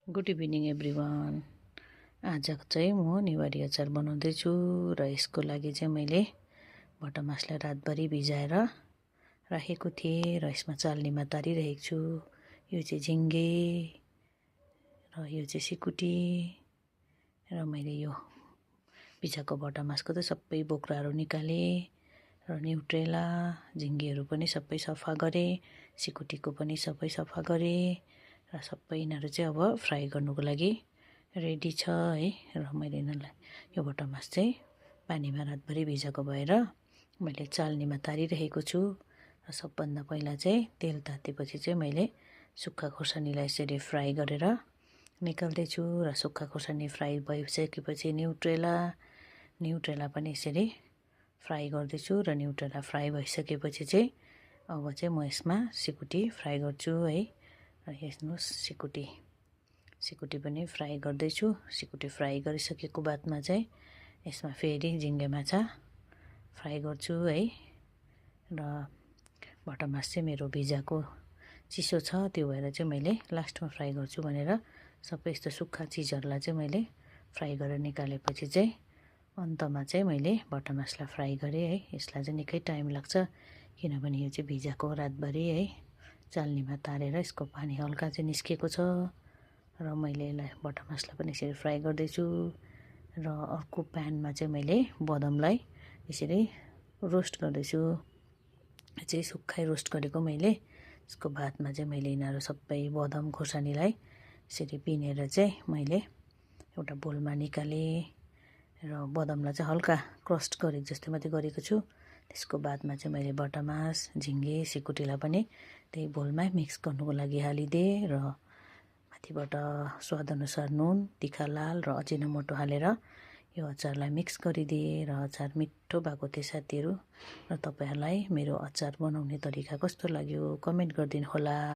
Good evening everyone. आज चाहिँ म नेवारी अचार बनाउँदैछु र यसको लागि चाहिँ मैले भटमासलाई रातभरि भिजाएर राखेको थिएँ र यसमा चाल्नीमा तारिरहेको छु। यो चाहिँ झिङ्गे र यो चाहिँ सिकुटी र मैले यो भिजाएको भटमासको त सबै बोक्राहरू निकालेँ र न्युट्रेला झिङ्गेहरू पनि सबै सफा गरेँ, सिकुटीको पनि सबै सफा गरेँ र सबै यिनीहरू चाहिँ अब फ्राई गर्नुको लागि रेडी छ है। र मैले यिनीहरूलाई यो भटमास चाहिँ पानीमा रातभरि भिजाएको भएर मैले चाल्नीमा तारिरहेको छु। र सबभन्दा पहिला चाहिँ तेल तातेपछि चाहिँ मैले सुक्खा खोर्सानीलाई यसरी फ्राई गरेर निकाल्दैछु र सुक्खा खोर्सानी फ्राई भइसकेपछि न्युट्रेला पनि यसरी फ्राई गर्दैछु र न्युट्रेला फ्राई भइसकेपछि चाहिँ अब चाहिँ म यसमा सिकुटी फ्राई गर्छु है। र हेर्नुहोस् सिकुटी पनि फ्राई गर्दैछु। सिकुटी फ्राई गरिसकेको बादमा चाहिँ यसमा फेरि झिङ्गे माछा फ्राई गर्छु है। र भटमास चाहिँ मेरो भिजाएको चिसो छ, त्यो भएर चाहिँ मैले लास्टमा फ्राई गर्छु भनेर सबै यस्तो सुक्खा चिजहरूलाई चाहिँ मैले फ्राई गरेर निकालेपछि चाहिँ अन्तमा चाहिँ मैले भटमासलाई फ्राई गरेँ है। यसलाई चाहिँ निकै टाइम लाग्छ किनभने यो चाहिँ भिजाएको रातभरि है, चाल्नीमा तारेर यसको पानी हल्का चाहिँ निस्केको छ। र मैले यसलाई भटमासलाई पनि यसरी फ्राई गर्दैछु र अर्को प्यानमा चाहिँ मैले बदमलाई यसरी रोस्ट गर्दैछु। चाहिँ सुक्खै रोस्ट गरेको मैले यसको बादमा चाहिँ मैले यिनीहरू सबै बदम खोर्सानीलाई यसरी पिनेर चाहिँ मैले एउटा बोलमा निकालेँ र बदमलाई चाहिँ हल्का क्रस्ट गरेको जस्तो मात्रै गरेको छु। त्यसको बादमा चाहिँ मैले भटमास झिङ्गे सिकुटीलाई पनि त्यही बोलमा मिक्स गर्नुको लागि हालिदिएँ र माथिबाट स्वादअनुसार नुन, तिखा लाल र अजिनामोटो हालेर यो अचारलाई मिक्स गरिदिएँ र अचार मिठो भएको थियो साथीहरू। र तपाईँहरूलाई मेरो अचार बनाउने तरिका कस्तो लाग्यो कमेन्ट गरिदिनु होला।